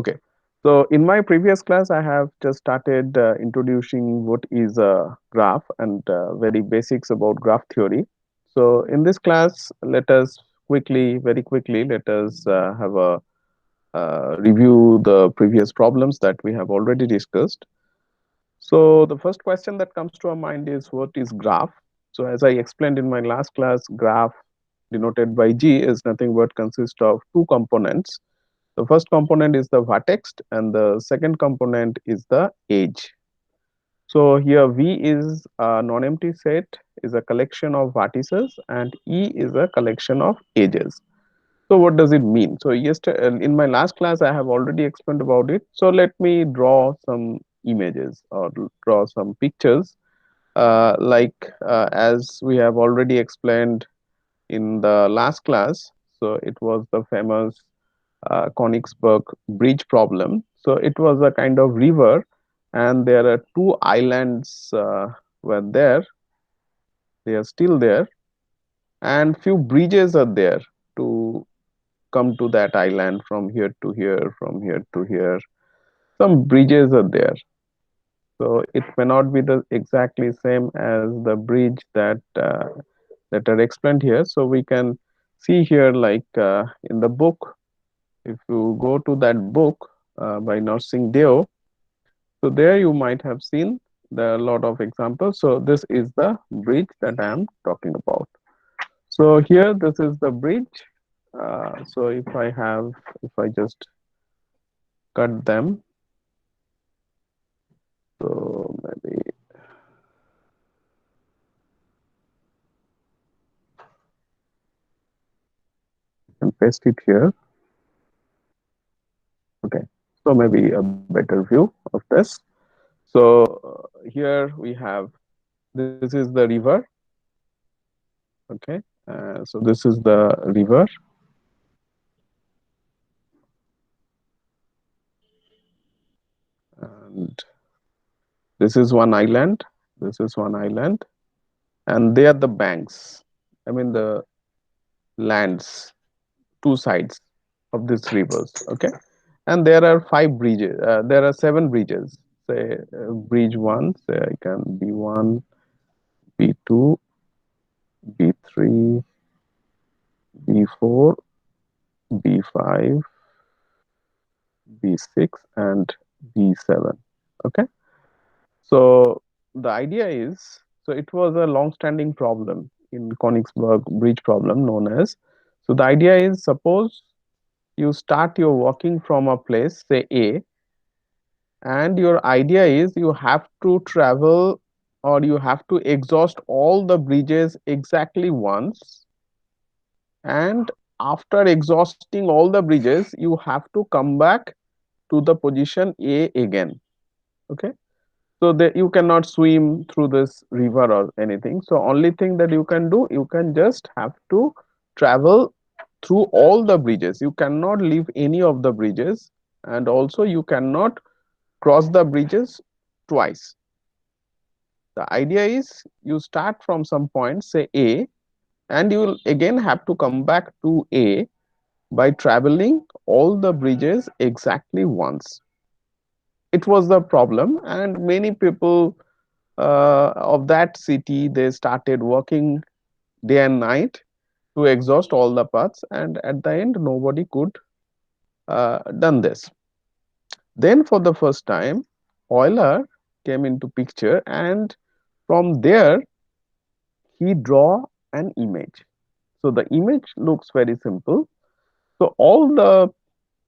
Okay. So in my previous class, I have just started introducing what is a graph and very basics about graph theory. So in this class, let us very quickly, let us have a review the previous problems that we have already discussed. So the first question that comes to our mind is what is graph? So as I explained in my last class, graph denoted by G is nothing but consists of two components. The first component is the vertex and the second component is the edge. So here V is a non-empty set, is a collection of vertices, and E is a collection of edges. So what does it mean? So yesterday in my last class I have already explained about it. So let me draw some images or draw some pictures as we have already explained in the last class. So it was the famous Konigsberg bridge problem. So it was a kind of river, and there are two islands were there. They are still there, and few bridges are there to come to that island from here to here, from here to here. Some bridges are there. So it may not be the exactly same as the bridge that are explained here. So we can see here, in the book. If you go to that book by Nursing Deo, so there you might have seen there are a lot of examples. So this is the bridge that I am talking about. So here this is the bridge. So if I just cut them, so maybe I can paste it here. Okay, so maybe a better view of this. So here we have, this is the river. Okay, so this is the river, and this is one island. This is one island, and they are the banks. I mean the lands, two sides of these rivers. Okay, and there are five bridges. There are seven bridges. Say bridge one. Say I can B1, B2, B3, B4, B5, B6, and B7. Okay. So the idea is, so it was a long-standing problem in Konigsberg bridge problem known as. So the idea is, suppose you start your walking from a place, say A, and your idea is you have to travel or you have to exhaust all the bridges exactly once, and after exhausting all the bridges, you have to come back to the position A again. Okay. So that you cannot swim through this river or anything. So only thing that you can do, you can just have to travel through all the bridges. You cannot leave any of the bridges, and also you cannot cross the bridges twice. The idea is you start from some point, say A, and you will again have to come back to A by traveling all the bridges exactly once. It was the problem, and many people of that city, they started working day and night to exhaust all the paths, and at the end nobody could done this. Then for the first time Euler came into picture, and from there he draw an image. So the image looks very simple. So all the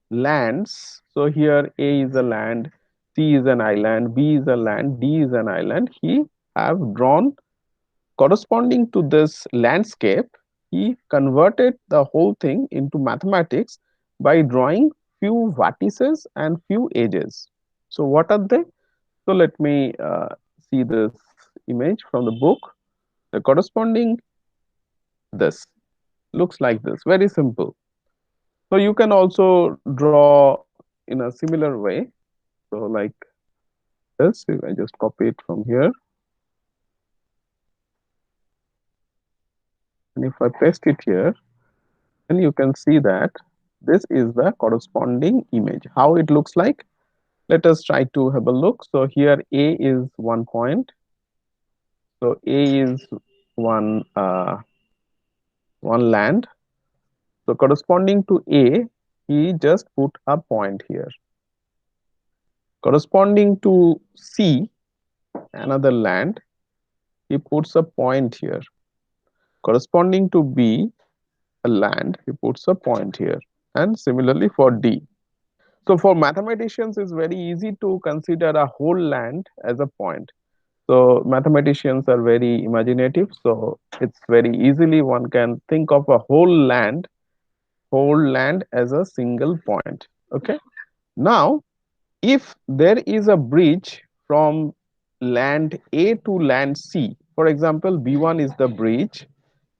lands, so here A is a land, C is an island, B is a land, D is an island, he have drawn corresponding to this landscape. He converted the whole thing into mathematics by drawing few vertices and few edges. So what are they? So let me see this image from the book. The corresponding, this looks like this, very simple. So you can also draw in a similar way. So like this, I just copy it from here, and if I paste it here, then you can see that This is the corresponding image. How it looks like? Let us try to have a look. So here A is one point. So A is one one land. So corresponding to A, he just put a point here. Corresponding to C, another land, he puts a point here. Corresponding to B, a land, he puts a point here. And similarly for D. So for mathematicians, it's very easy to consider a whole land as a point. So mathematicians are very imaginative. So it's very easily one can think of a whole land as a single point. Okay. Now, if there is a bridge from land A to land C, for example, B1 is the bridge.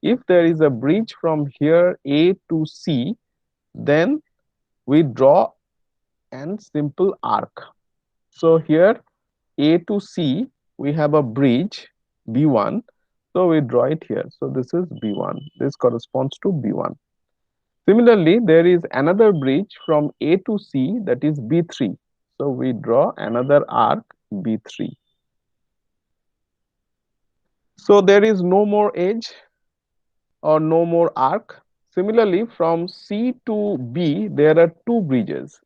If there is a bridge from here A to C, then we draw an simple arc. So here A to C, we have a bridge B1. So we draw it here. So this is B1. This corresponds to B1. Similarly, there is another bridge from A to C, that is B3. So we draw another arc B3. So there is no more edge or no more arc. Similarly, from C to B, there are two bridges.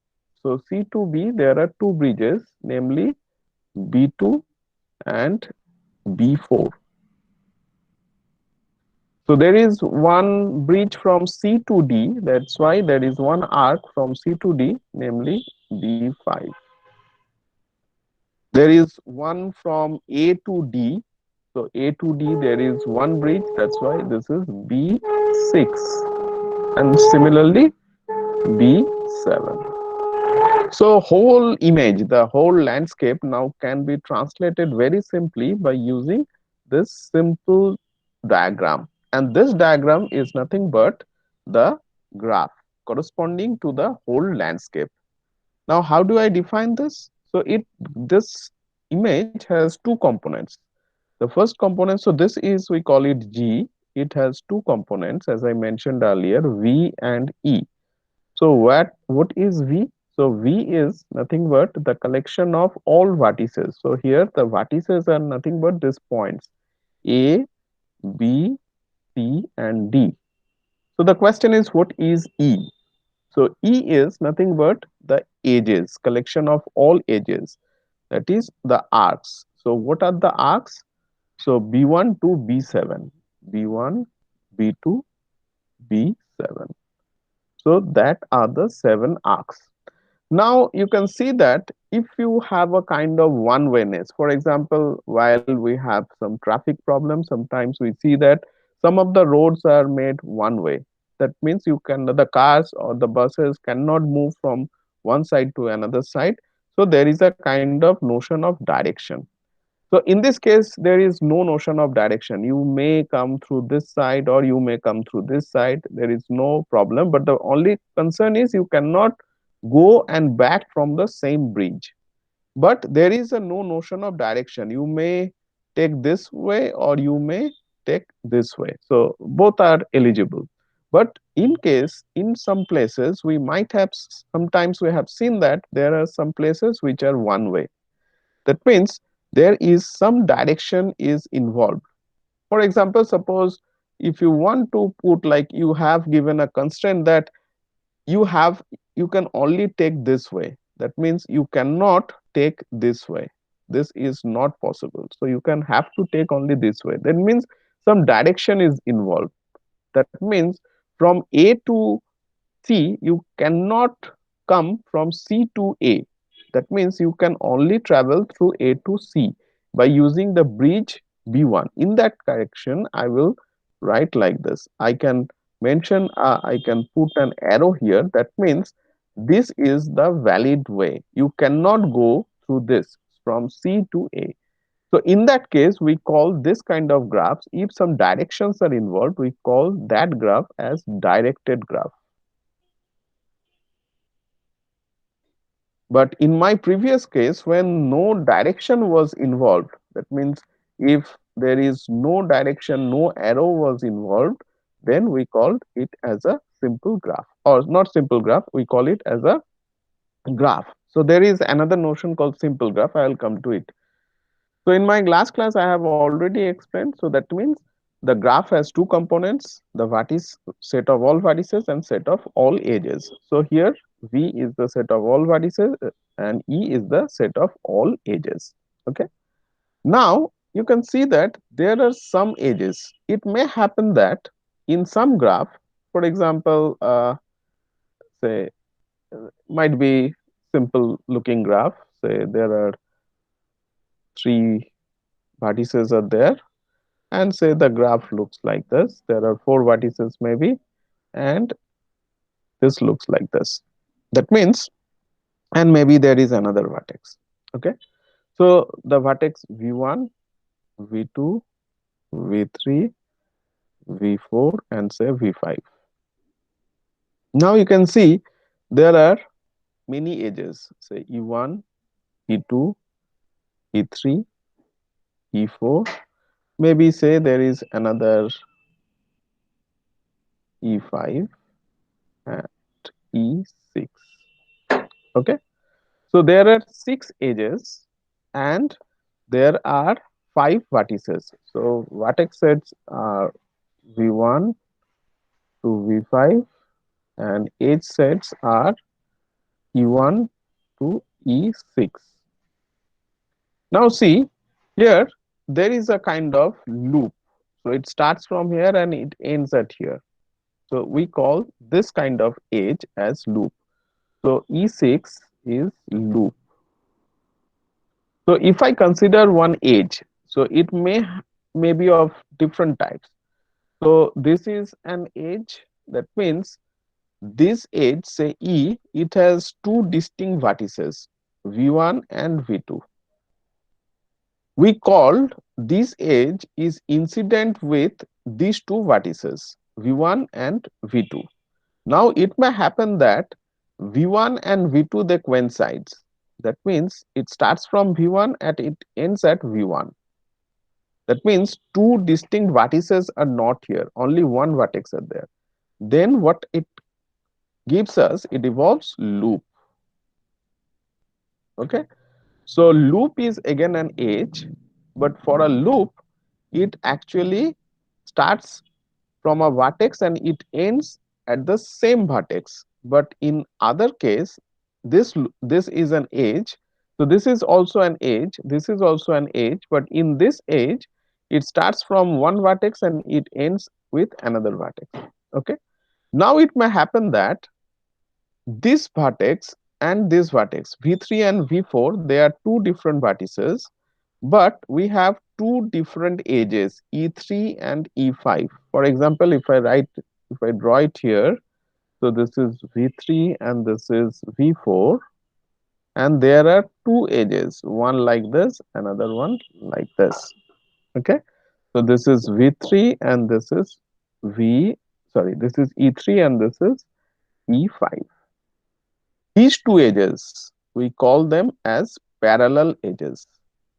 So C to B, there are two bridges, namely B2 and B4. So there is one bridge from C to D. That's why there is one arc from C to D, namely B5. There is one from A to D. So A to D, there is one bridge. That's why this is B6. And similarly, B7. So whole image, the whole landscape now can be translated very simply by using this simple diagram. And this diagram is nothing but the graph corresponding to the whole landscape. Now, how do I define this? So this image has two components. The first component, so this is, we call it G. It has two components, as I mentioned earlier, V and E. So what is V? So V is nothing but the collection of all vertices. So here the vertices are nothing but these points A, B, C and D. So the question is, what is E? So E is nothing but the edges, collection of all edges, that is the arcs. So what are the arcs? So B1 to B7, B1, B2, B7. So that are the 7 arcs. Now you can see that if you have a kind of one-wayness, for example, while we have some traffic problems, sometimes we see that some of the roads are made one way. That means the cars or the buses cannot move from one side to another side. So there is a kind of notion of direction. So in this case, there is no notion of direction. You may come through this side or you may come through this side. There is no problem. But the only concern is you cannot go and back from the same bridge. But there is a no notion of direction. You may take this way or you may take this way. So both are eligible. But in case, in some places, we might have, sometimes we have seen that there are some places which are one way. That means there is some direction is involved. For example, suppose if you want to put, like you have given a constraint that you have, you can only take this way. That means you cannot take this way. This is not possible. So you can have to take only this way. That means some direction is involved. That means from A to C, you cannot come from C to A. That means you can only travel through A to C by using the bridge B1. In that correction, I will write like this. I can mention, I can put an arrow here. That means this is the valid way. You cannot go through this from C to A. So in that case, we call this kind of graphs, if some directions are involved, we call that graph as directed graph. But in my previous case, when no direction was involved, that means if there is no direction, no arrow was involved, then we called it as a simple graph, or not simple graph, we call it as a graph. So there is another notion called simple graph. I will come to it. So in my last class, I have already explained. So that means the graph has two components: the vertice set of all vertices and set of all edges. So here V is the set of all vertices and E is the set of all edges. Okay. Now you can see that there are some edges. It may happen that in some graph, for example, say might be simple looking graph. Say there are three vertices are there, and say the graph looks like this. There are four vertices maybe, and this looks like this. That means, and maybe there is another vertex. Okay. So the vertex V1, V2, V3, V4, and say V5. Now you can see there are many edges, say E1, E2, E3, E4. Maybe say there is another E5 and E6. Okay. So there are six edges and there are five vertices. So vertex sets are V1 to V5 and edge sets are E1 to E6. Now see here there is a kind of loop. So it starts from here and it ends at here. So we call this kind of edge as loop. So E6 is loop. So if I consider one edge, so it may be of different types. So this is an edge. That means this edge, say E, it has two distinct vertices, V1 and V2. We called this edge is incident with these two vertices, V1 and V2. Now it may happen that V1 and V2 they coincides. That means it starts from V1 and it ends at V1. That means two distinct vertices are not here, only one vertex are there. Then what it gives us, it evolves loop. Okay. So loop is again an edge, but for a loop, it actually starts from a vertex and it ends at the same vertex. But in other case, this is an edge. So this is also an edge. This is also an edge. But in this edge, it starts from one vertex and it ends with another vertex. Okay. Now it may happen that this vertex and this vertex V3 and V4 they are two different vertices, but we have two different edges E3 and E5. For example, if I draw it here, so this is V3 and this is V4, and there are two edges, one like this, another one like this. Okay. So this is V3 and this is this is E3 and this is E5. These two edges, we call them as parallel edges.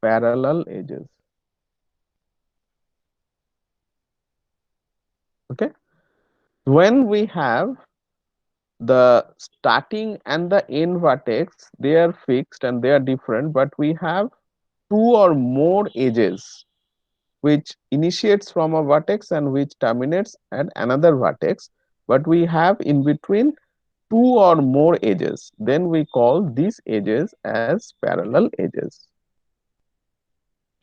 Parallel edges. Okay. When we have the starting and the end vertex, they are fixed and they are different, but we have two or more edges which initiates from a vertex and which terminates at another vertex, but we have in between two or more edges. Then we call these edges as parallel edges.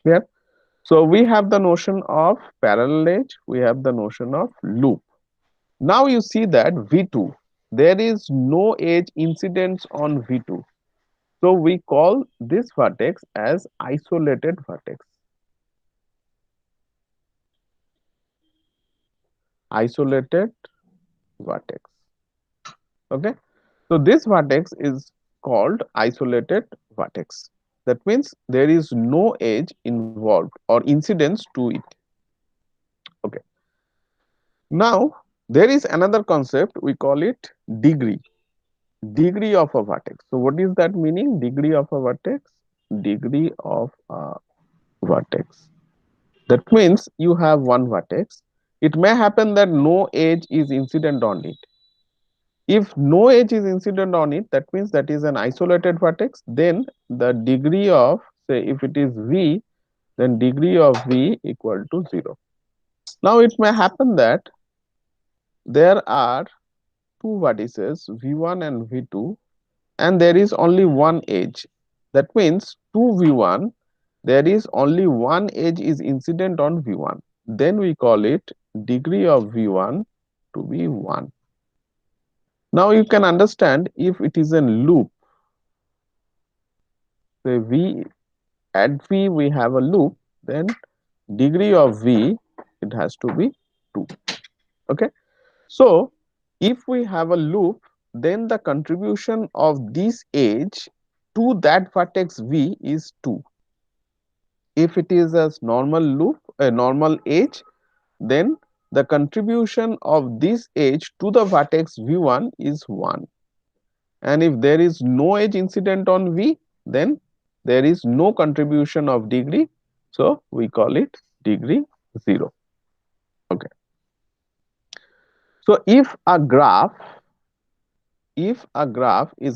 Clear? So we have the notion of parallel edge, we have the notion of loop. Now you see that V2, there is no edge incidence on V2. So we call this vertex as isolated vertex. Isolated vertex. Okay. So this vertex is called isolated vertex. That means there is no edge involved or incidence to it. Okay. Now there is another concept, we call it degree. Degree of a vertex. So what is that meaning? Degree of a vertex? Degree of a vertex. That means you have one vertex. It may happen that no edge is incident on it. If no edge is incident on it, that means that is an isolated vertex. Then the degree of, say if it is V, then degree of V equal to 0. Now it may happen that there are two vertices V1 and V2 and there is only one edge. That means 2V1, there is only one edge is incident on V1. Then we call it degree of V1 to be 1. Now you can understand, if it is a loop, say V at V we have a loop, then degree of V it has to be 2. Okay. So if we have a loop, then the contribution of this edge to that vertex V is 2. If it is a normal loop, a normal edge, then the contribution of this edge to the vertex V1 is 1. And if there is no edge incident on V, then there is no contribution of degree. So we call it degree 0. Okay. So if a graph is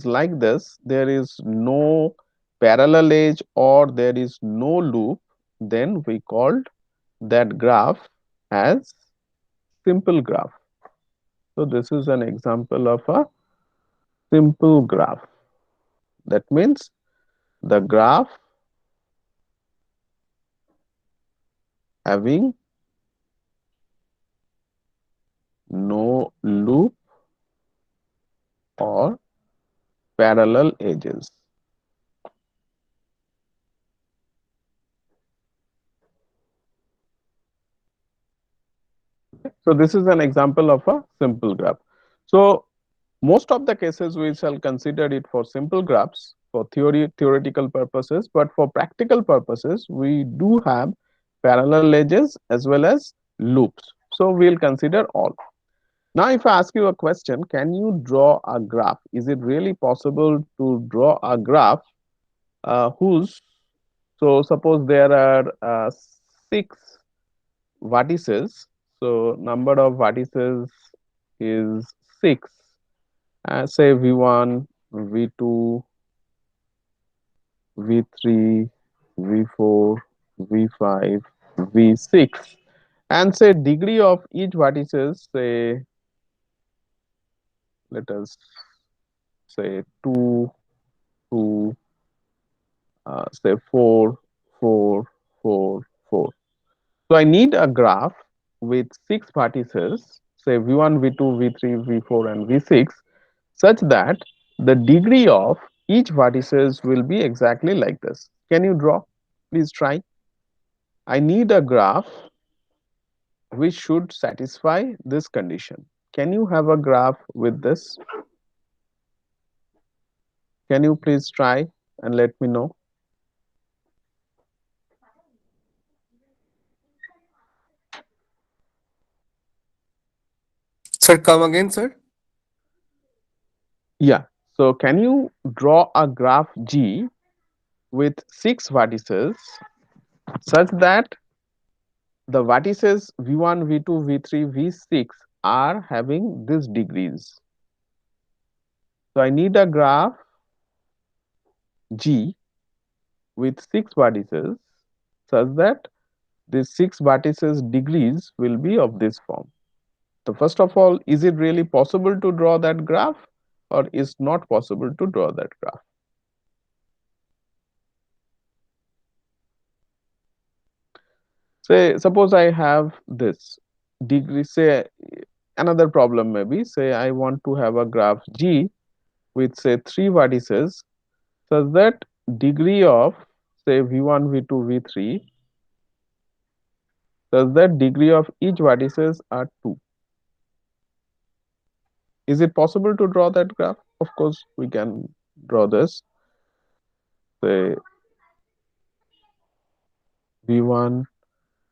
like this, there is no parallel edge or there is no loop, then we called that graph as simple graph. So this is an example of a simple graph. That means the graph having no loop or parallel edges. So this is an example of a simple graph. So most of the cases we shall consider it for simple graphs for theoretical purposes, but for practical purposes we do have parallel edges as well as loops. So we'll consider all. Now if I ask you a question, can you draw a graph? Is it really possible to draw a graph whose, so suppose there are 6 vertices, so number of vertices is 6, say V1, V2, V3, V4, V5, V6, and say degree of each vertices, say let us say 2, 2, say 4, 4, 4, 4. So I need a graph with 6 vertices, say V1, V2, V3, V4 and V6, such that the degree of each vertices will be exactly like this. Can you draw? Please try. I need a graph which should satisfy this condition. Can you have a graph with this? Can you please try and let me know? Sir, come again, sir. Yeah. So can you draw a graph G with 6 vertices such that the vertices V1, V2, V3, V6 are having these degrees? So I need a graph G with 6 vertices such that these 6 vertices degrees will be of this form. So first of all, is it really possible to draw that graph or is not possible to draw that graph? Say suppose I have this degree, say another problem maybe, say I want to have a graph G with say 3 vertices such that degree of say V1, V2, V3 such that degree of each vertices are 2. Is it possible to draw that graph? Of course, we can draw this. Say V1,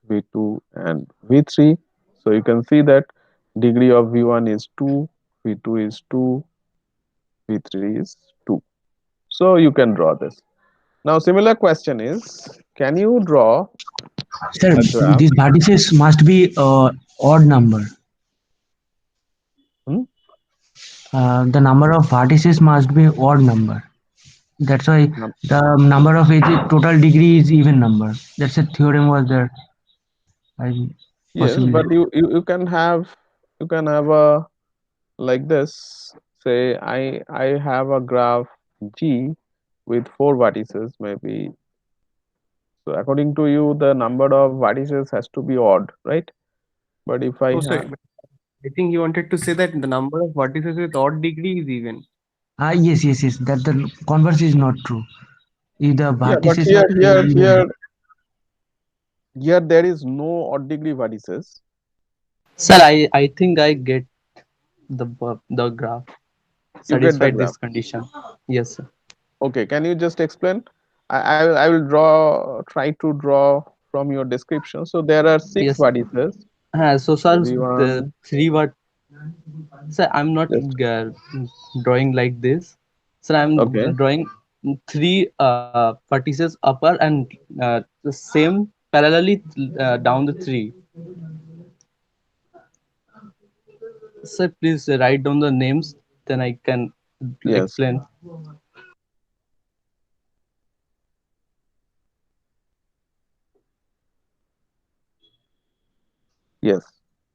V2 and V3. So you can see that degree of V1 is 2, V2 is 2, V3 is 2. So you can draw this. Now similar question is, can you draw Sir, a graph? these vertices must be odd number. Hmm? The number of vertices must be odd number. That's why Num- the number of edge total degree is even number. That's a theorem was there. I Yes, possibly. but you can have a like this. Say I have a graph G with four vertices, maybe. So according to you, the number of vertices has to be odd, right? But if I No, sir. have, But I think he wanted to say that the number of vertices with odd degree is even. Yes, yes, yes. That the converse is not true. If the yeah, but vertices here, are here, even. here, here, there is no odd degree vertices. Sir, I think I get the graph You get the satisfied graph. this condition. Yes, sir. Okay, can you just explain? I will try to draw from your description. So there are six Yes, sir. vertices. So sir, the V1, three what? Sir, I'm not just drawing like this. Sir, I'm okay. drawing three vertices upper and the same parallelly down the three. Sir, please write down the names, then I can Yes, explain. yes.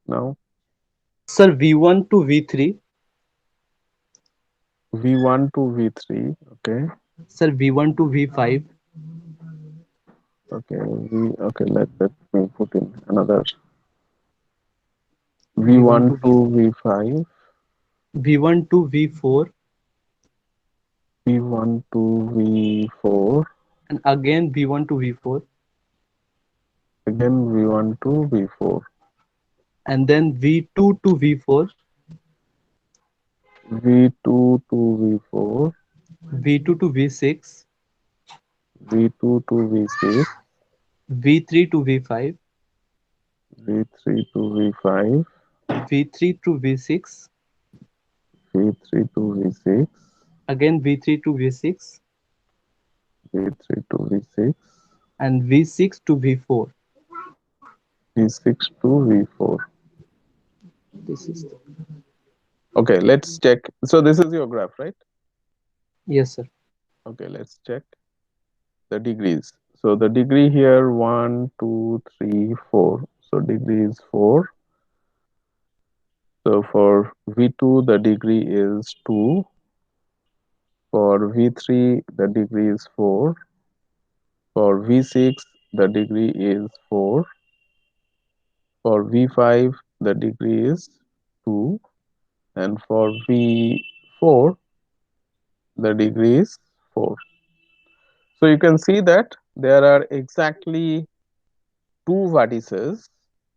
Now Sir, V1 to V3. V1 to V3. Okay, Sir, V1 to V5. okay. Let me put in another V1 V1 to to V V5, V1 to V4, V1 to V4, and again V1 to V4, again V1 to V4, and then V2 to V4, V2 to V4, V2 to V6, V2 to V6, V3 to V5, V3 to V5, V3 to V6, V3 to V6, again V3 to V6, V3 to V6, and V6 to V4. V6 to V4. This is Okay, let's check. So this is your graph, right? yes, sir. Okay, let's check the degrees. So the degree here, 1, 2, 3, 4. So degree is 4. So for V2, the degree is 2. For V3, the degree is 4. For V6, the degree is 4. For V5, the degree is 2. And for V4, the degree is 4. So you can see that there are exactly two vertices,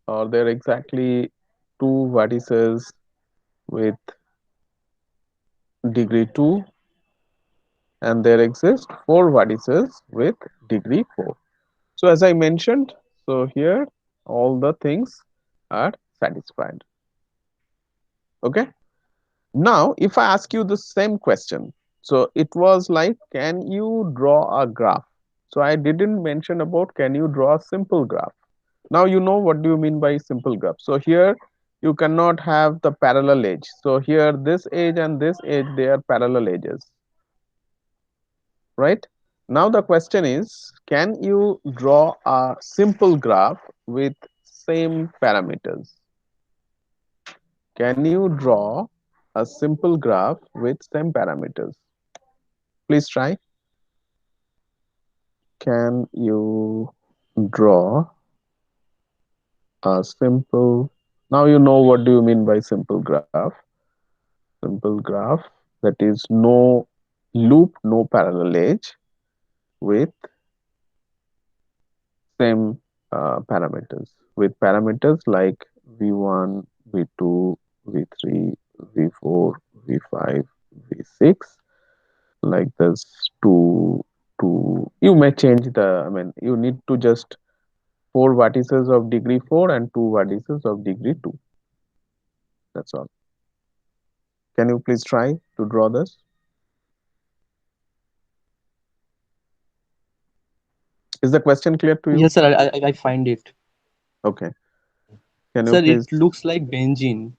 or there are exactly two vertices with degree 2, and there exist four vertices with degree 4. So as I mentioned, so here all the things are satisfied. Okay. Now if I ask you the same question, so it was like, can you draw a graph? So I didn't mention about can you draw a simple graph. Now you know what do you mean by simple graph. So here you cannot have the parallel edge. So here this edge and this edge, they are parallel edges, right? Now the question is, can you draw a simple graph with same parameters? Can you draw a simple graph with same parameters? Please try. Can you draw a simple, now you know what do you mean by simple graph. Simple graph, that is no loop, no parallel edge, with same parameters, with parameters like v1, v2, v3, v4, v5, v6, like this. To you may change the, I mean, you need to just four vertices of degree 4 and two vertices of degree 2. That's all. Can you please try to draw this? Is the question clear to you? Yes, sir. I find it. Okay. Can you Sir, it please? looks like benzene.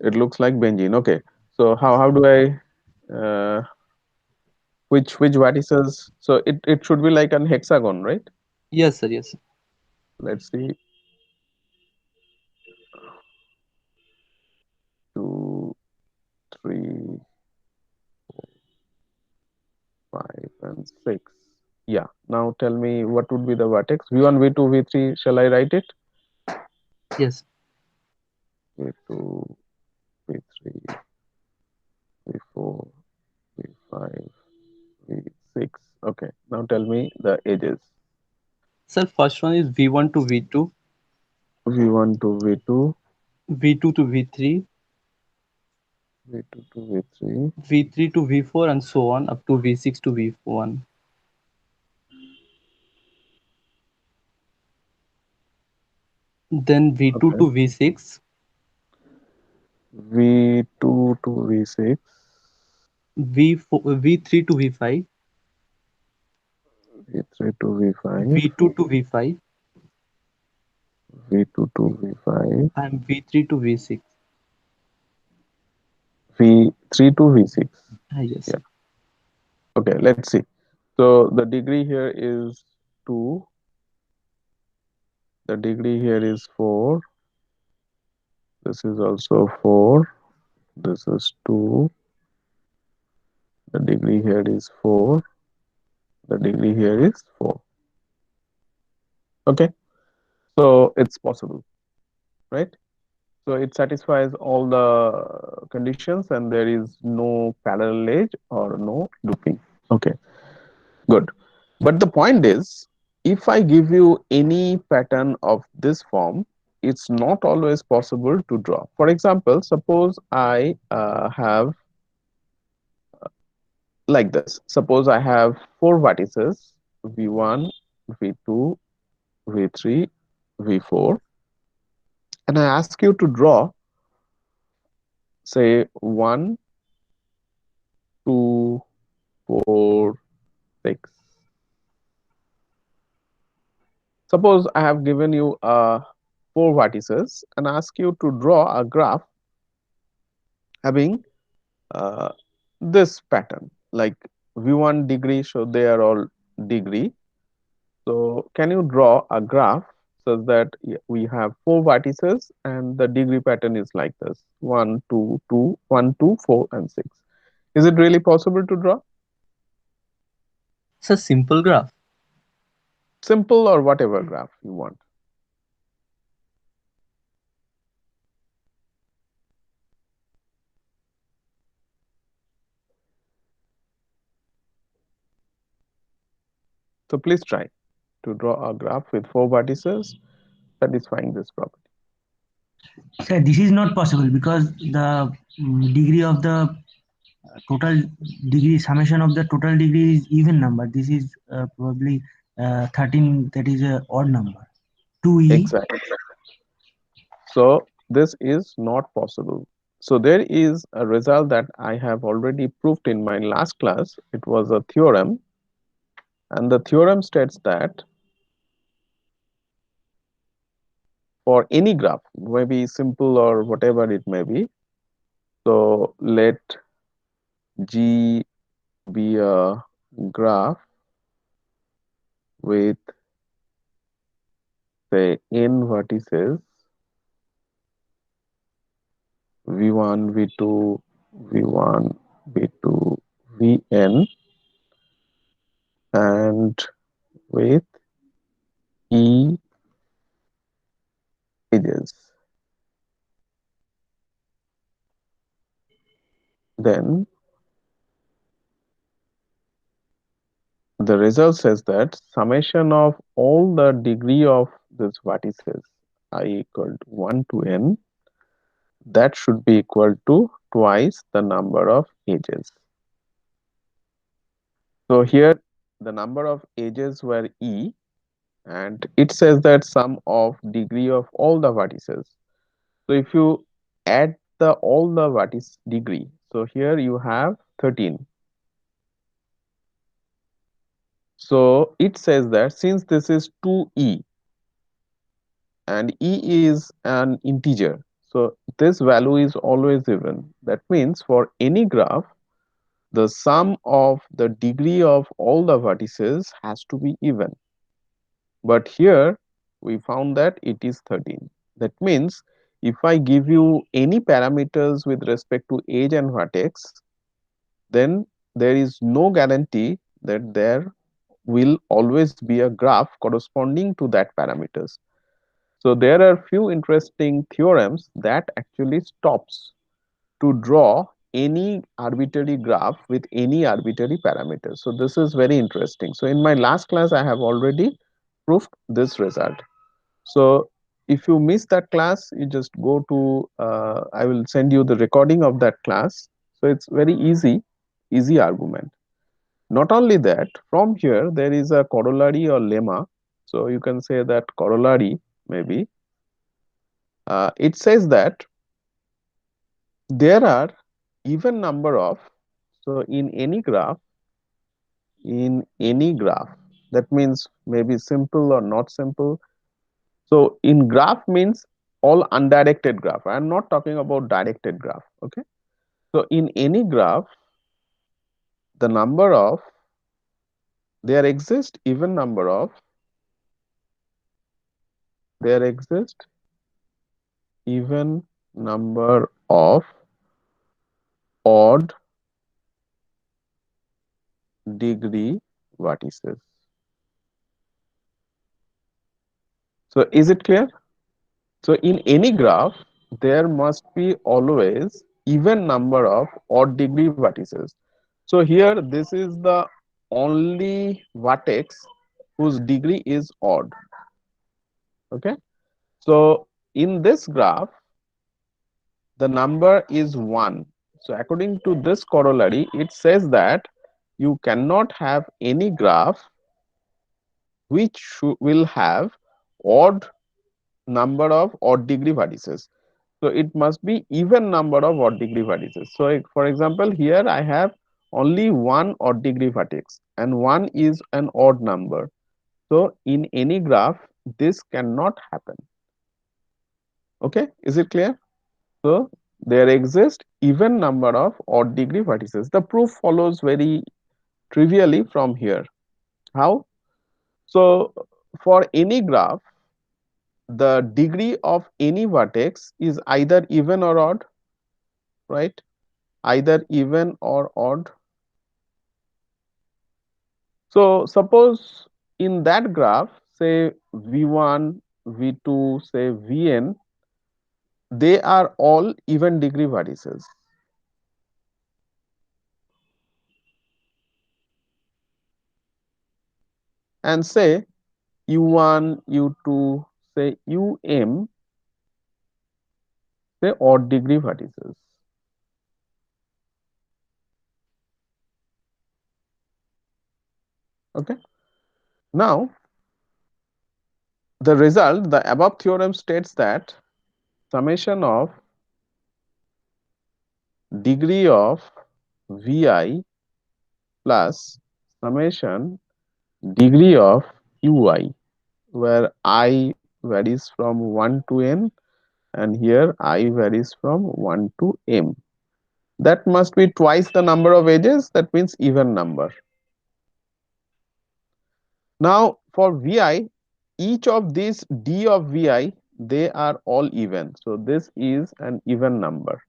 It looks like benzene. Okay. So how do I which vertices? So it should be like an hexagon, right? Yes, sir. Yes, sir. Let's see. 2, 3, 5, and 6. Yeah. Now tell me what would be the vertex? V1, V2, V3. Shall I write it? Yes. V2, V3, V4, V5, V6. Okay. Now tell me the edges. Sir, first one is V1 to V2, V1 to V2, V2 to V3, V2 to V3. V3 to V4, and so on up to V6 to V1. Then V2 Okay. to V6, V2 to V6, V4, V3 to V5, V3 to V5, V2 to V5, V2 to V5, and V3 to V6. V3 to V6. Yes, Yeah. sir. Okay, let's see. So the degree here is 2, the degree here is 4, this is also 4, this is 2, the degree here is 4, the degree here is 4. Okay, so it's possible, right? So it satisfies all the conditions and there is no parallel edge or no looping. Okay, good. But the point is, if I give you any pattern of this form, it's not always possible to draw. For example, suppose I have like this. Suppose I have four vertices, V1, V2, V3, V4, and I ask you to draw, say, 1, 2, 4, 6. Suppose I have given you four vertices and ask you to draw a graph having uh, this pattern, like V1 degree, so they are all degree. So can you draw a graph such that we have four vertices and the degree pattern is like this: 1, 2, 2, 1, 2, 4, and 6. Is it really possible to draw? It's a simple graph. Simple or whatever graph you want. So please try to draw a graph with four vertices satisfying this property. So this is not possible because the degree of the total degree summation of the total degree is even number. This is probably 13, that is a odd number. 2e. Exactly. So this is not possible. So there is a result that I have already proved in my last class. It was a theorem, and the theorem states that for any graph, maybe simple or whatever it may be, so let G be a graph with, say, n vertices, V1, V2, V1, V2, Vn, and with E edges. Then the result says that summation of all the degree of these vertices I equal to 1 to n, that should be equal to twice the number of edges. So here the number of edges were e, and it says that sum of degree of all the vertices. So if you add the all the vertice degree, so here you have 13. So it says that since this is 2e and e is an integer, So this value is always even. That means for any graph, the sum of the degree of all the vertices has to be even. But here we found that it is 13. That means if I give you any parameters with respect to edge and vertex, then there is no guarantee that there will always be a graph corresponding to that parameters. So there are few interesting theorems that actually stops to draw any arbitrary graph with any arbitrary parameter. So this is very interesting. So in my last class I have already proved this result. So if you miss that class, you just go to I will send you the recording of that class. So it's very easy argument. Not only that, from here there is a corollary or lemma. So you can say that corollary maybe it says that there are even number of, so in any graph, that means maybe simple or not simple. So in graph means all undirected graph. I am not talking about directed graph. Okay. So in any graph, the number of, there exist even number of, there exist even number of odd degree vertices. So is it clear? So in any graph, there must be always even number of odd degree vertices. So here this is the only vertex whose degree is odd. Okay. So in this graph, the number is 1. So according to this corollary, it says that you cannot have any graph which will have odd number of odd degree vertices. So it must be even number of odd degree vertices. So for example, here I have only one odd degree vertex and one is an odd number. So in any graph, this cannot happen. Okay, is it clear? So there exist even number of odd degree vertices. The proof follows very trivially from here. How? So for any graph, the degree of any vertex is either even or odd, right? Either even or odd. So suppose in that graph, say V1, V2, say Vn, they are all even degree vertices. And say U1, U2, say Um, say odd degree vertices. Okay. Now, the result, the above theorem states that summation of degree of Vi plus summation degree of Ui, where I varies from 1 to n and here I varies from 1 to m. That must be twice the number of edges, that means even number. Now for Vi, each of these d of Vi, they are all even. So this is an even number.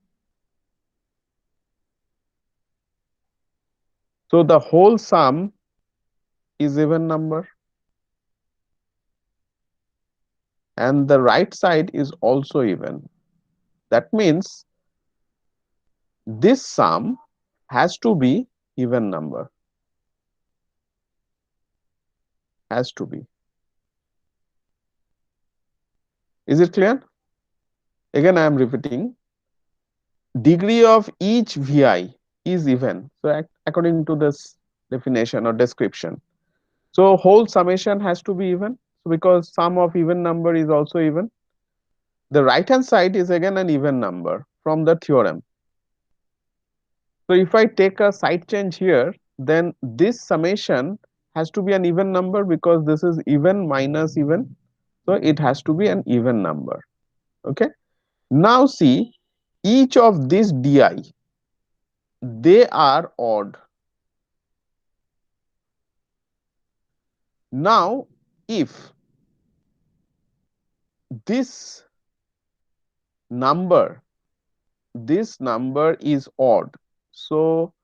So the whole sum is even number and the right side is also even. That means this sum has to be even number, has to be. Is it clear? Again I am repeating, degree of each Vi is even. So according to this definition or description, so whole summation has to be even. So because sum of even number is also even. The right hand side is again an even number from the theorem. So if I take a side change here, then this summation has to be an even number because this is even minus even. So it has to be an even number. Okay. Now see, each of these di, they are odd. Now if this number, this number is odd, so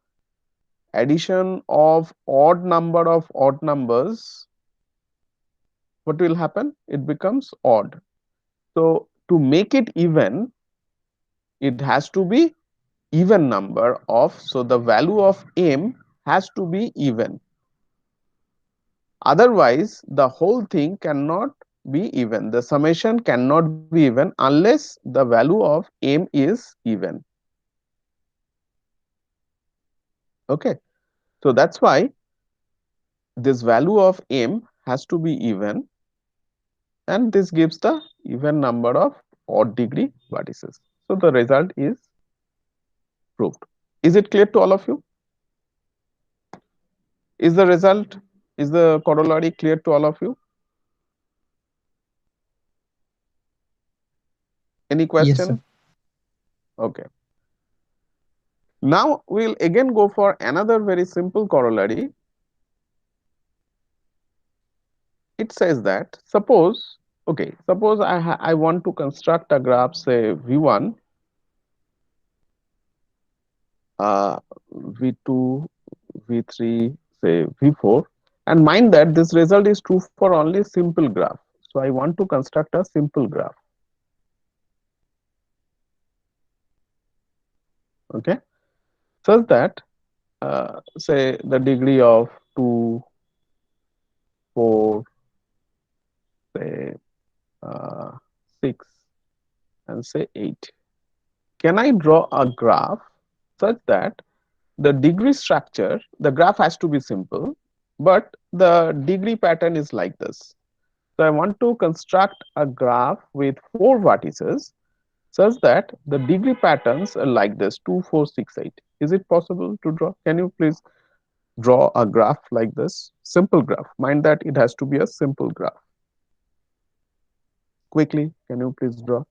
addition of odd number of odd numbers, what will happen? It becomes odd. So to make it even, it has to be even number of, so the value of m has to be even. Otherwise the whole thing cannot be even, the summation cannot be even unless the value of m is even. Okay, so that's why this value of m has to be even, and this gives the even number of odd degree vertices. So the result is proved. Is it clear to all of you? Is the result, is the corollary clear to all of you? Any Yes, sir. question? Okay. Now we'll again go for another very simple corollary. It says that suppose, okay, suppose I want to construct a graph, say V1, V2, V3, say V4, and mind that this result is true for only simple graph. So I want to construct a simple graph. Okay, such that say the degree of 2, 4, say 6, and say 8. Can I draw a graph such that the degree structure, the graph has to be simple, but the degree pattern is like this. So I want to construct a graph with 4 vertices such that the degree patterns are like this, 2, 4, 6, 8. Is it possible to draw? Can you please draw a graph like this? Simple graph. Mind that it has to be a simple graph. Quickly, can you please draw?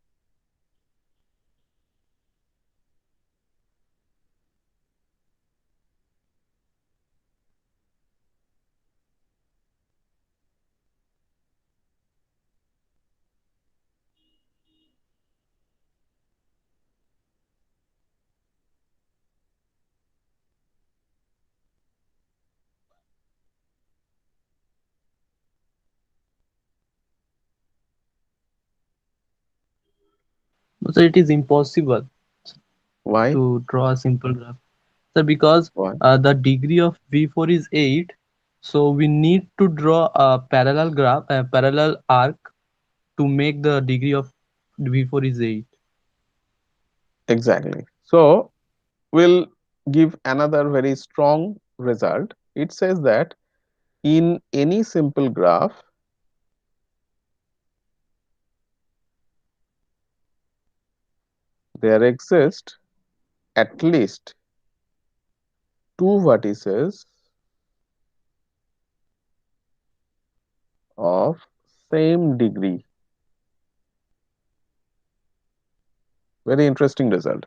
So it is impossible Why? to draw a simple graph. So because Why? the degree of V4 is 8, so we need to draw a parallel graph, a parallel arc to make the degree of V4 is 8. Exactly. So we'll give another very strong result. It says that in any simple graph, there exist at least 2 vertices of same degree. Very interesting result.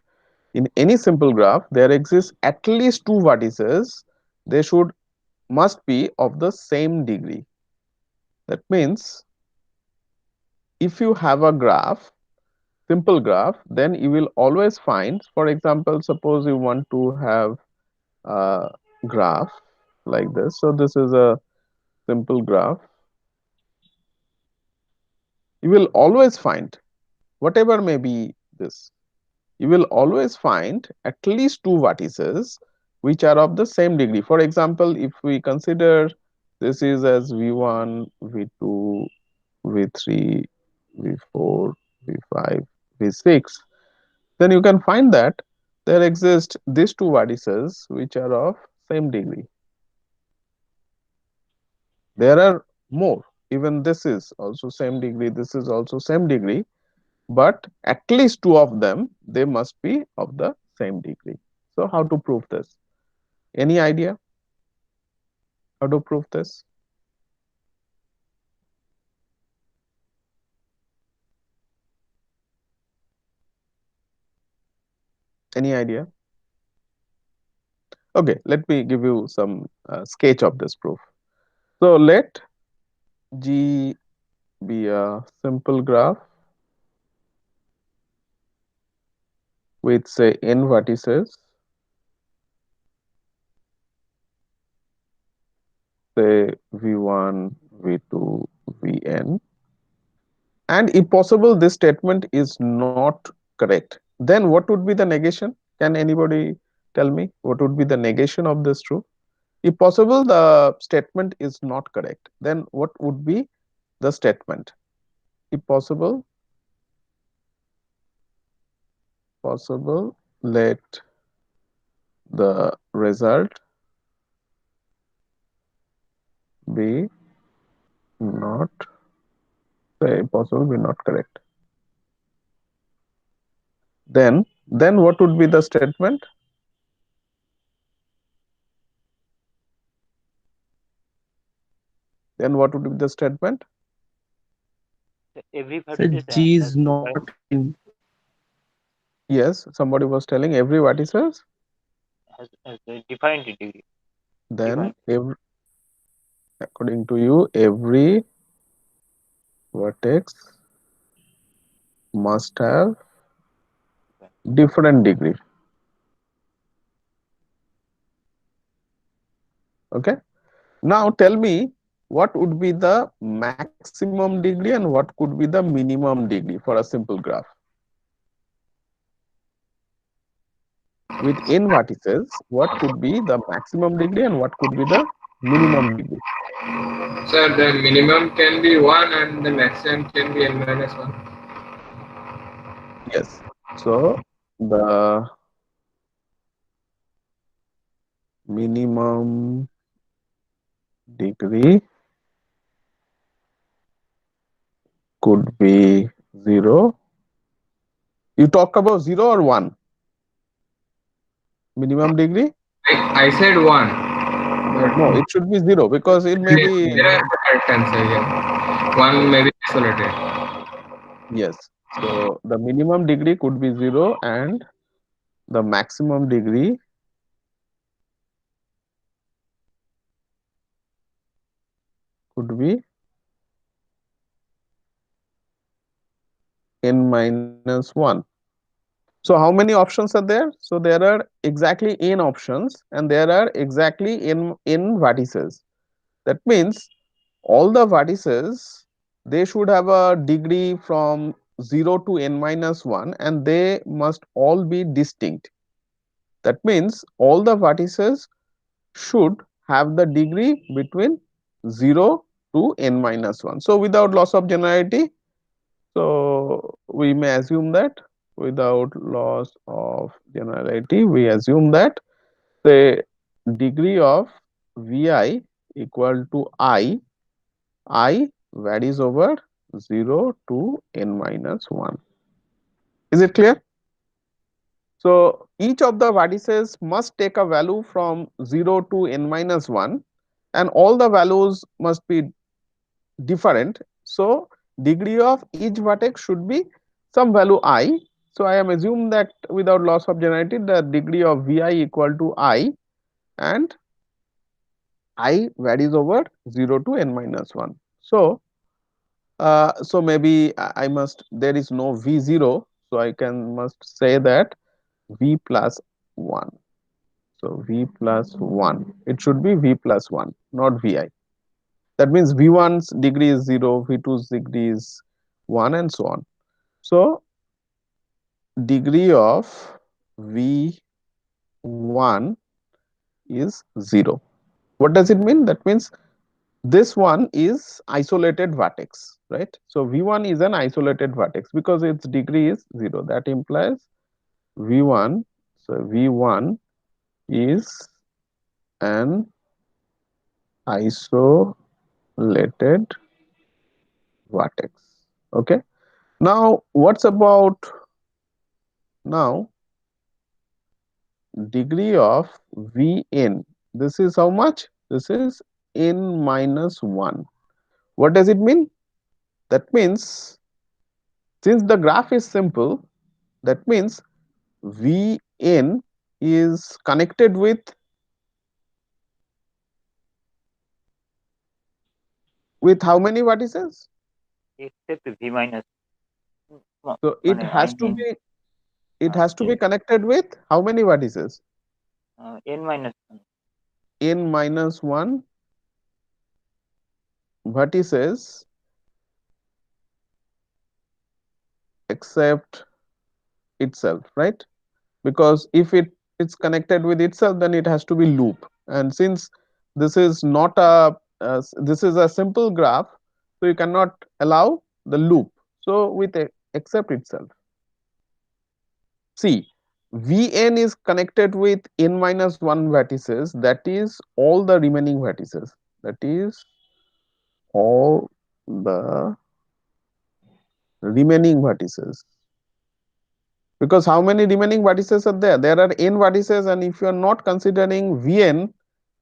In any simple graph, there exists at least 2 vertices. They should must be of the same degree. That means if you have a graph, simple graph, then you will always find, for example, suppose you want to have a graph like this. So this is a simple graph. You will always find, whatever may be this, you will always find at least 2 vertices which are of the same degree. For example, if we consider this is as V1, V2, V3, V4, V5, V6, then you can find that there exist these 2 vertices which are of same degree. There are more, even this is also same degree, this is also same degree, but at least 2 of them, they must be of the same degree. So how to prove this? Any idea how to prove this? Any idea? Okay, let me give you some sketch of this proof. So let G be a simple graph with say n vertices, say v1, v2, vn, and if possible this statement is not correct, then what would be the negation? Can anybody tell me what would be the negation of this truth? If possible the statement is not correct, then what would be the statement? If possible, let the result be not, say possible be not correct, then what would be the statement? Then what would be the statement? Every So vertex G has is not defined in. Yes, somebody was telling every vertices, has a defined degree. then Defined. every, according to you every vertex must have different degree. Okay, now tell me what would be the maximum degree and what could be the minimum degree for a simple graph with n vertices. What could be the maximum degree and what could be the minimum degree? Sir, the minimum can be 1 and the maximum can be n minus 1. Yes, so the minimum degree could be 0. You talk about 0 or 1 minimum degree? I said 1, No, but it should be 0 because it may be 0 is the correct answer here. 1 may be isolated. yes. So the minimum degree could be 0 and the maximum degree could be n minus 1. So how many options are there? So there are exactly n options and there are exactly n vertices. That means all the vertices, they should have a degree from 0 to n minus 1 and they must all be distinct. That means all the vertices should have the degree between 0 to n minus 1. So without loss of generality, so we may assume that without loss of generality, we assume that the degree of Vi equal to I varies over 0 to n minus 1. Is it clear? So each of the vertices must take a value from 0 to n minus 1 and all the values must be different. So degree of each vertex should be some value I. So I am assume that without loss of generality the degree of Vi equal to I and I varies over 0 to n minus 1. So so maybe I must, there is no V0, so I can must say that V plus 1. So V plus 1, it should be V plus 1, not Vi. That means V1's degree is 0, V2's degree is 1 and so on. So degree of V1 is 0. What does it mean? That means this one is isolated vertex, right? So V1 is an isolated vertex because its degree is 0. That implies V1, so V1 is an isolated vertex. Okay. Now, what's about now degree of Vn? This is how much? This is n minus 1. What does it mean? That means since the graph is simple, that means Vn Vn is connected with how many vertices? except V minus So মানে I mean it has to be n connected with how many vertices? n minus 1. N minus 1 vertices except itself, right? Because if it's connected with itself, then it has to be loop. And since this is not this is a simple graph, so you cannot allow the loop. So with except itself. See, Vn is connected with n minus 1 vertices, that is all the remaining vertices. That is all the remaining vertices. Because how many remaining vertices are there? There are n vertices, and if you are not considering Vn,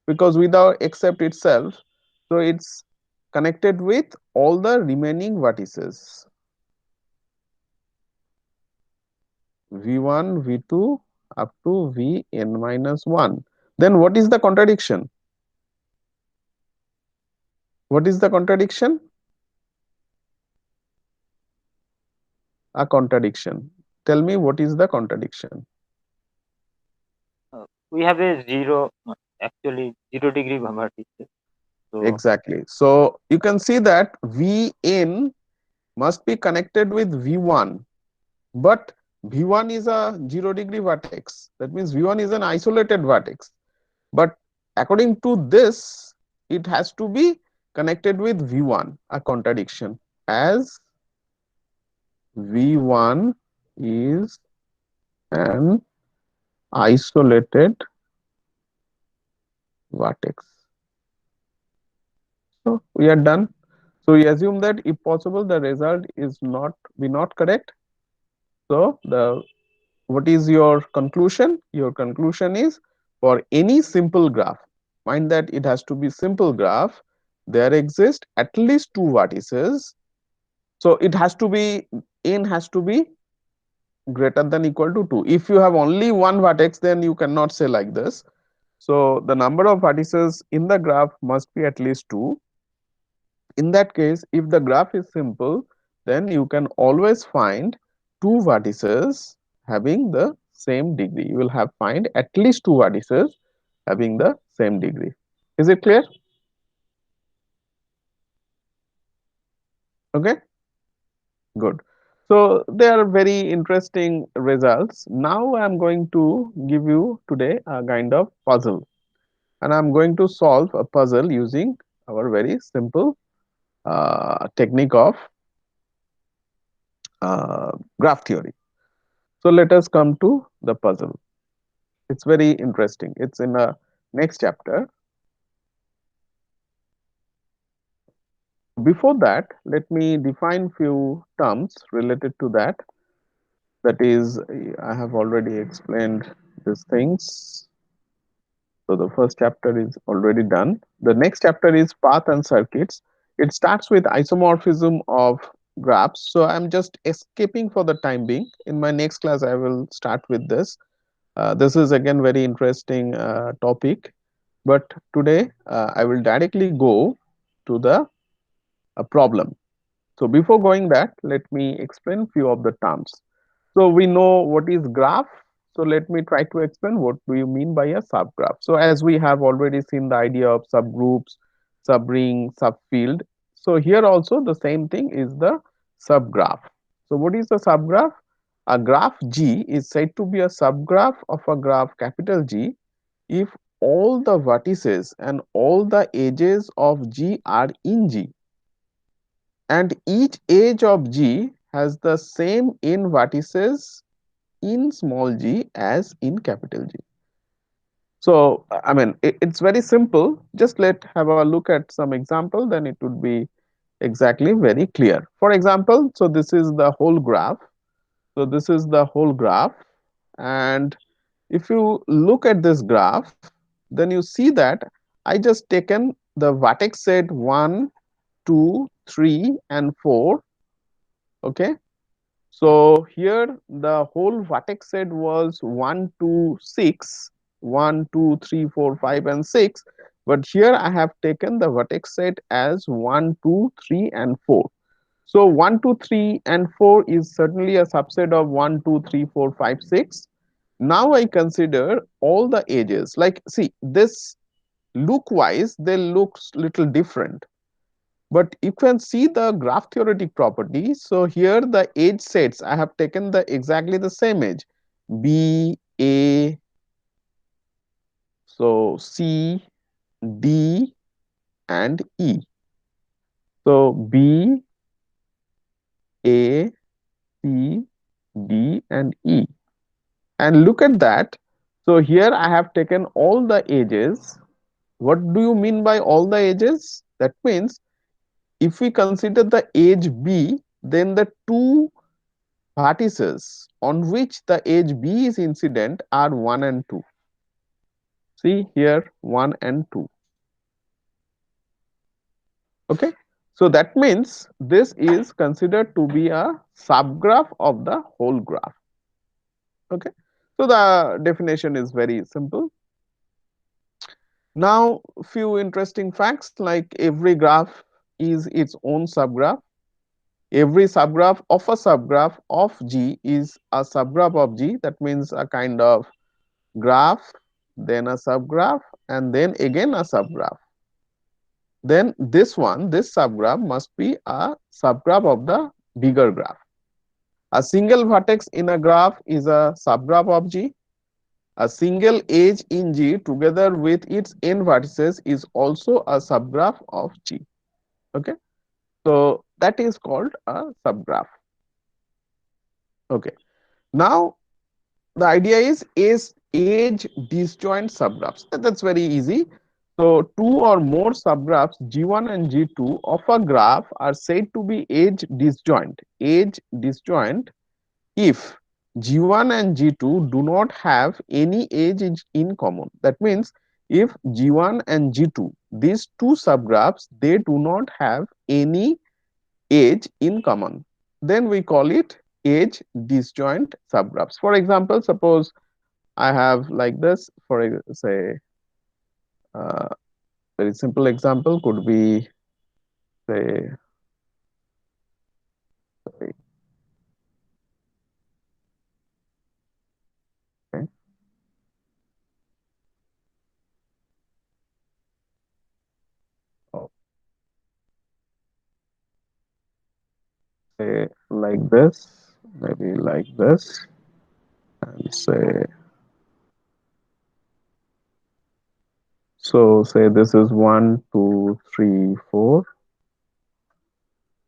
because without except itself, so it's connected with all the remaining vertices v1, v2 up to vn minus 1. Then what is the contradiction? What is the contradiction? A contradiction. Tell me what is the contradiction? We have a zero, actually 0 degree vertices. So Exactly. So you can see that vn must be connected with v1, but v1 is a 0 degree vertex. That means v1 is an isolated vertex. But according to this, it has to be connected with v1, a contradiction, as v1 is an isolated vertex. So we are done. So we assume that if possible the result is not correct. So the what is your conclusion? Your conclusion is, for any simple graph, mind that it has to be simple graph, there exist at least two vertices. So it has to be, n has to be greater than equal to 2. If you have only one vertex, then you cannot say like this. So the number of vertices in the graph must be at least 2. In that case, if the graph is simple, then you can always find two vertices having the same degree. You will have find at least two vertices having the same degree. Is it clear? Okay, good. So they are very interesting results. Now I am going to give you today a kind of puzzle, and I am going to solve a puzzle using our very simple technique of graph theory. So let us come to the puzzle. It's very interesting. It's in the next chapter. Before that, let me define few terms related to that. That is, I have already explained these things. So the first chapter is already done. The next chapter is path and circuits. It starts with isomorphism of graphs. So I'm just escaping for the time being. In my next class, I will start with this. This is again very interesting topic. But today I will directly go to the problem. So before going that, let me explain few of the terms. So we know what is graph. So let me try to explain what do you mean by a subgraph. So as we have already seen the idea of subgroups, subring, subfield. So here also the same thing is the subgraph. So what is the subgraph? A graph G is said to be a subgraph of a graph capital G if all the vertices and all the edges of G are in G, and each edge of G has the same n vertices in small g as in capital G. So I mean it's very simple. Just let have a look at some example, then it would be exactly very clear. For example, so this is the whole graph. So this is the whole graph, and if you look at this graph, then you see that I just taken the vertex set 1, 2, 3 and 4. Okay. So here the whole vertex set was 1, 2, 6, 1, 2, 3, 4, 5, and 6. But here I have taken the vertex set as 1, 2, 3, and 4. So 1, 2, 3, and 4 is certainly a subset of 1, 2, 3, 4, 5, 6. Now I consider all the edges. Like, see, this look wise, they look little different. But you can see the graph theoretic property. So here the edge sets, I have taken the exactly the same edge, B, A, so C, D, and E. So B, A, C, D, and E. And look at that. So here I have taken all the edges. What do you mean by all the edges? That means if we consider the edge B, then the two vertices on which the edge B is incident are 1 and 2. See here 1 and 2. Okay. So that means this is considered to be a subgraph of the whole graph. Okay. So the definition is very simple. Now few interesting facts, like every graph is its own subgraph. Every subgraph of a subgraph of G is a subgraph of G. That means a kind of graph, then a subgraph, and then again a subgraph. Then this one, this subgraph must be a subgraph of the bigger graph. A single vertex in a graph is a subgraph of G. A single edge in G together with its n vertices is also a subgraph of G. Okay, so that is called a subgraph. Okay, now the idea is edge disjoint subgraphs. That's very easy. So two or more subgraphs G1 and G2 of a graph are said to be edge disjoint. Edge disjoint if G1 and G2 do not have any edge in common. That means if G1 and G2, these two subgraphs, they do not have any edge in common, then we call it edge disjoint subgraphs. For example, suppose I have like this, for say uh, very simple example could be, say, sorry, okay, oh, say like this, maybe like this, and say, so say this is 1, 2, 3, 4.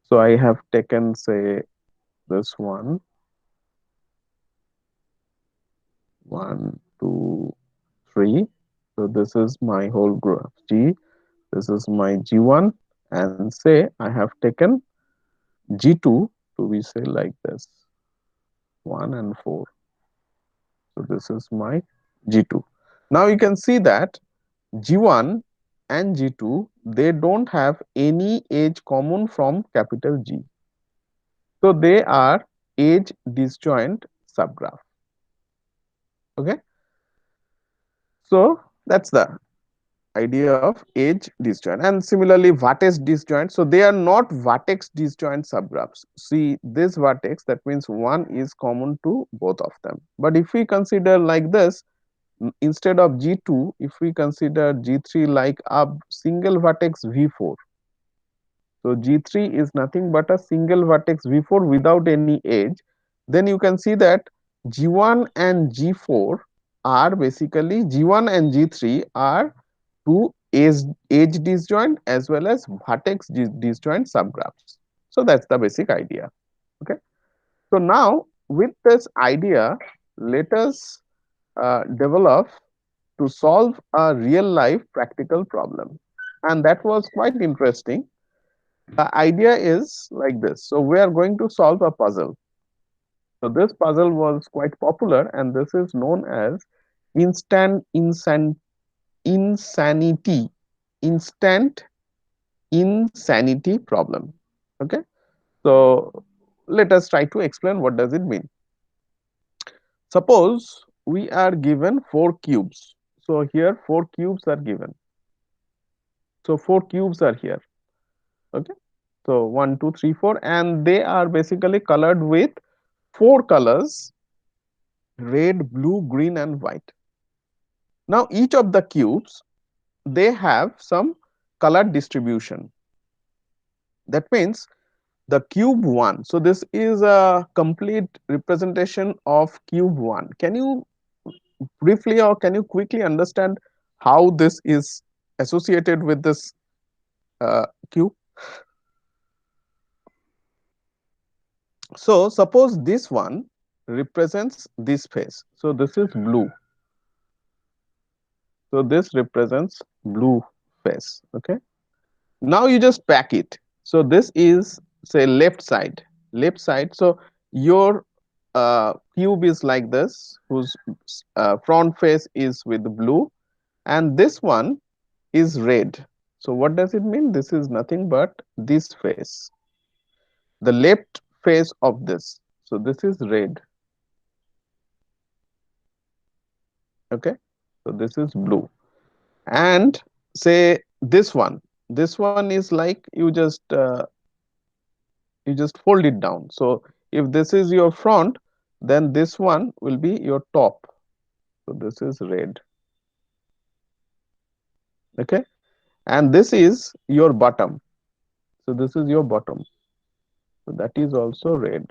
So I have taken, say, this one, 1, 2, 3. So this is my whole graph G. This is my G1, and say I have taken G2 to be, say, like this, 1 and 4. So this is my G2. Now you can see that G1 and G2, they don't have any edge common from capital G. So they are edge disjoint subgraph. Okay. So that's the idea of edge disjoint. And similarly vertex disjoint, so they are not vertex disjoint subgraphs. See this vertex, that means one is common to both of them. But if we consider like this, instead of G2, if we consider G3 like a single vertex V4, so G3 is nothing but a single vertex V4 without any edge, then you can see that G1 and G4 are basically, G1 and G3 are two edge disjoint as well as vertex disjoint subgraphs. So that's the basic idea. Okay. So now with this idea, let us develop to solve a real life practical problem, and that was quite interesting. The idea is like this. So we are going to solve a puzzle. So this puzzle was quite popular, and this is known as instant insanity instant insanity problem. Okay, so let us try to explain what does it mean. Suppose we are given four cubes. So here four cubes are given. So four cubes are here. Okay. So 1, 2, 3, 4, and they are basically colored with four colors: red, blue, green, and white. Now each of the cubes, they have some color distribution. That means the cube 1. So this is a complete representation of cube 1. Can you briefly or can you quickly understand how this is associated with this cube? So suppose this one represents this face. So this is blue. So this represents blue face. Okay. Now you just pack it. So this is, say, left side. Left side. So your cube is like this, whose front face is with blue, and this one is red. So what does it mean? This is nothing but this face, the left face of this. So this is red. Okay. So this is blue. And say this one. This one is like you just fold it down. So if this is your front, then this one will be your top. So this is red. Okay. And this is your bottom. So this is your bottom. So that is also red.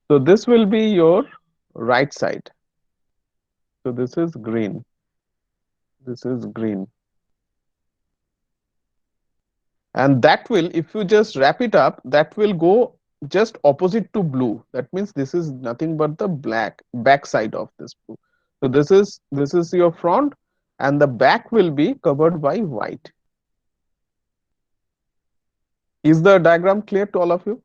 So this will be your right side. So this is green. This is green. And that will, if you just wrap it up, that will go just opposite to blue. That means this is nothing but the black back side of this blue. So this is your front, and the back will be covered by white. Is the diagram clear to all of you?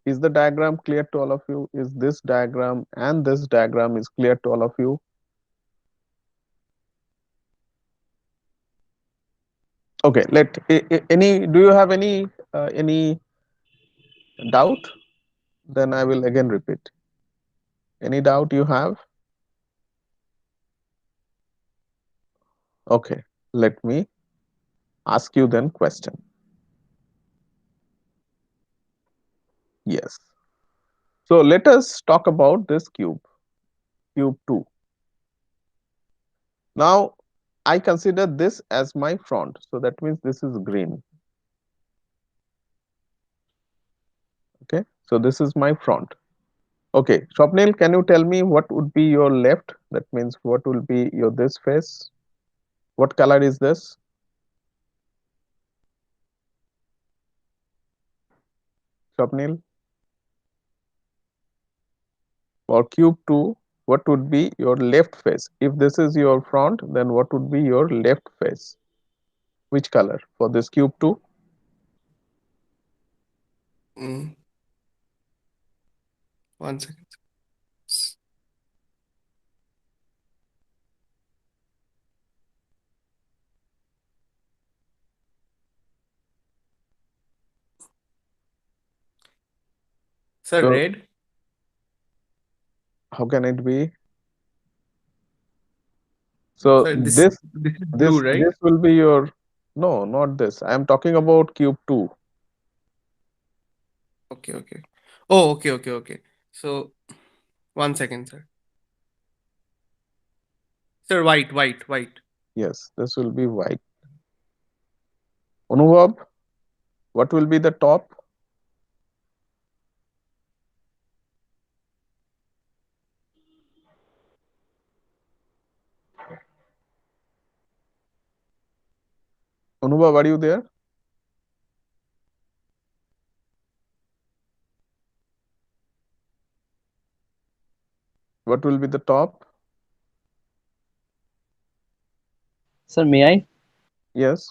Is the diagram clear to all of you? Is this diagram and this diagram is clear to all of you? Okay, do you have any doubt? Then I will again repeat. Any doubt you have? Okay, let me ask you then question. Yes. So let us talk about this cube, cube 2. Now I consider this as my front. So that means this is green. Okay, so this is my front. Okay, Swapnil, can you tell me what would be your left? That means what will be your this face? What color is this? Swapnil? For cube 2, what would be your left face? If this is your front, then what would be your left face? Which color for this cube 2? Mm. One second. Sir, So red? how can it be? So Sir, this is blue, right? this will be your, no, not this. I am talking about cube 2. Okay, okay. Oh, okay. So, one second, sir. Sir, white. Yes, this will be white. Anubhav, what will be the top? Anubhav, are you there? What will be the top? Sir, may I? Yes,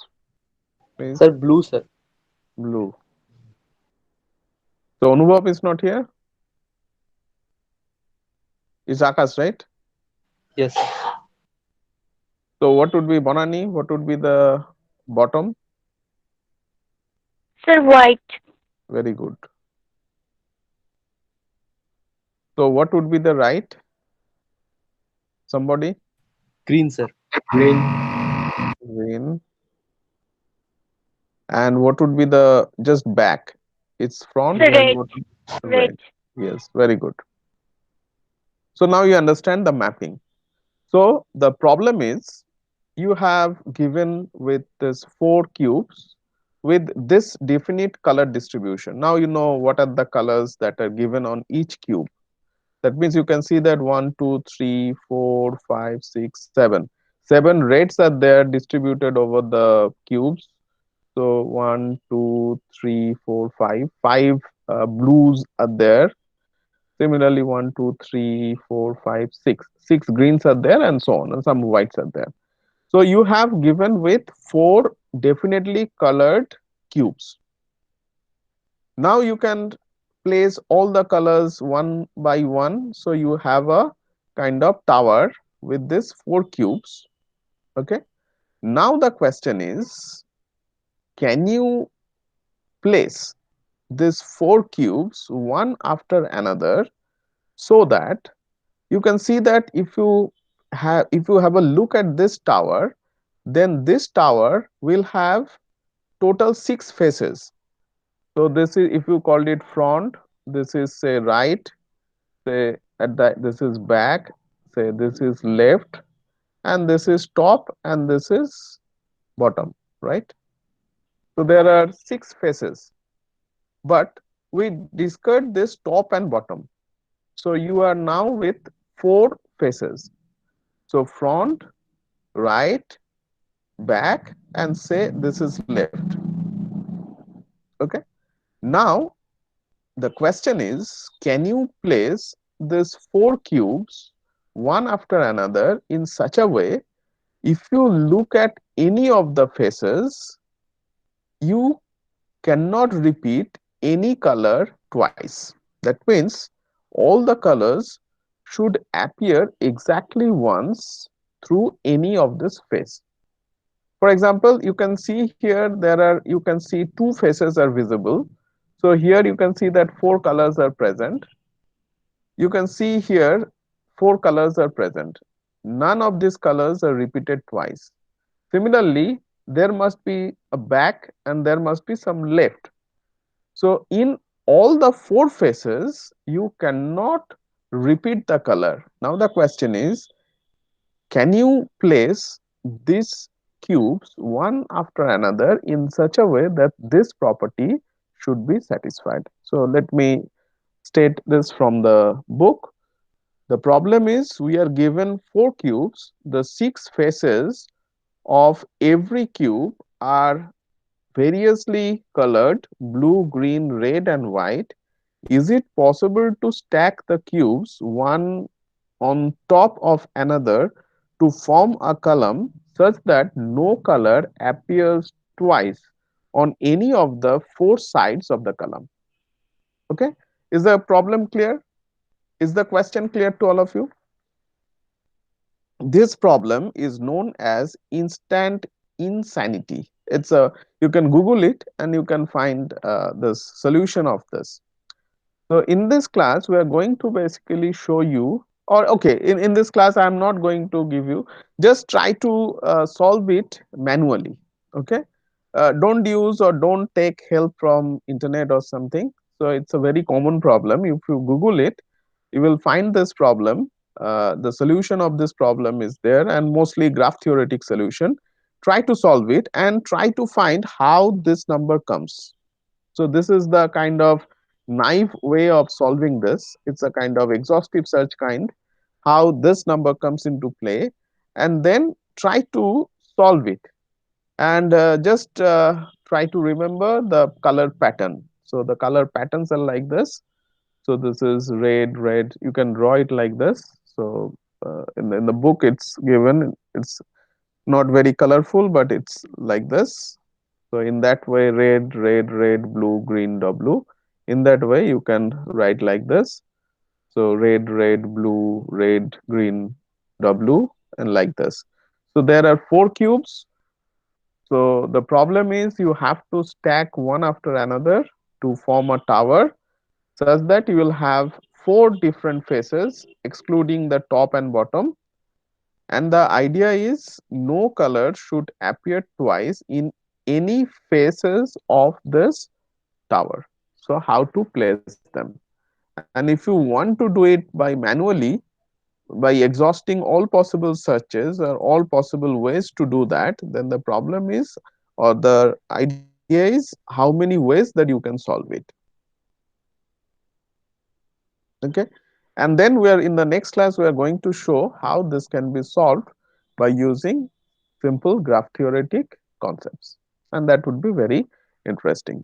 please. Sir, blue, sir. Blue. So Anubhav is not here. Is Akash, right? Yes. So what would be Bonani? What would be the bottom? Sir, white. Very good. So what would be the right? Somebody? Green, sir. Green. Green. And what would be the just back? It's front, Red. and Red. what? Red. Red. Yes, very good. So now you understand the mapping. So the problem is you have given with this four cubes with this definite color distribution. Now you know what are the colors that are given on each cube. That means you can see that 1, 2, 3, 4, 5, 6, 7. 7 reds are there distributed over the cubes. So 1, 2, 3, 4, 5. 5 blues are there. Similarly, 1, 2, 3, 4, 5, 6. 6 greens are there, and so on, and some whites are there. So you have given with four definitely colored cubes. Now you can place all the colors one by one. So you have a kind of tower with this four cubes. Okay. Now the question is, can you place these four cubes one after another so that you can see that if you have a look at this tower, then this tower will have total six faces. So this is, if you called it front, this is say right, say at that, this is back, say this is left, and this is top, and this is bottom, right? So there are six faces, but we discard this top and bottom. So you are now with four faces. So front, right, back, and say this is left. Okay. Now the question is, can you place these four cubes one after another in such a way, if you look at any of the faces, you cannot repeat any color twice. That means all the colors should appear exactly once through any of this face. For example, you can see here you can see two faces are visible. So here you can see that four colors are present. You can see here four colors are present. None of these colors are repeated twice. Similarly, there must be a back and there must be some left. So in all the four faces, you cannot repeat the color. Now the question is, can you place these cubes one after another in such a way that this property should be satisfied? So let me state this from the book. The problem is we are given four cubes. The six faces of every cube are variously colored: blue, green, red, and white. Is it possible to stack the cubes one on top of another to form a column such that no color appears twice on any of the four sides of the column? Okay. Is the problem clear? Is the question clear to all of you? This problem is known as instant insanity. It's a, you can Google it and you can find the solution of this. So in this class, we are going to basically show you, or okay, in this class, I am not going to give you, just try to solve it manually. Okay. Don't use or don't take help from internet or something. So it's a very common problem. If you Google it, you will find this problem. The solution of this problem is there, and mostly graph theoretic solution. Try to solve it and try to find how this number comes. So this is the kind of naive way of solving this. It's a kind of exhaustive search kind, how this number comes into play, and then try to solve it. And just try to remember the color pattern. So the color patterns are like this. So this is red, red. You can draw it like this. So in the book it's given, it's not very colorful, but it's like this. So in that way, red, red, red, blue, green, blue. In that way, you can write like this. So red, red, blue, red, green, blue, and like this. So there are four cubes. So the problem is you have to stack one after another to form a tower such that you will have 4 different faces excluding the top and bottom, and the idea is no color should appear twice in any faces of this tower. So how to place them? And if you want to do it by manually, by exhausting all possible searches or all possible ways to do that, then the problem is, or the idea is, how many ways that you can solve it. Okay, and then we are in the next class we are going to show how this can be solved by using simple graph theoretic concepts, and that would be very interesting.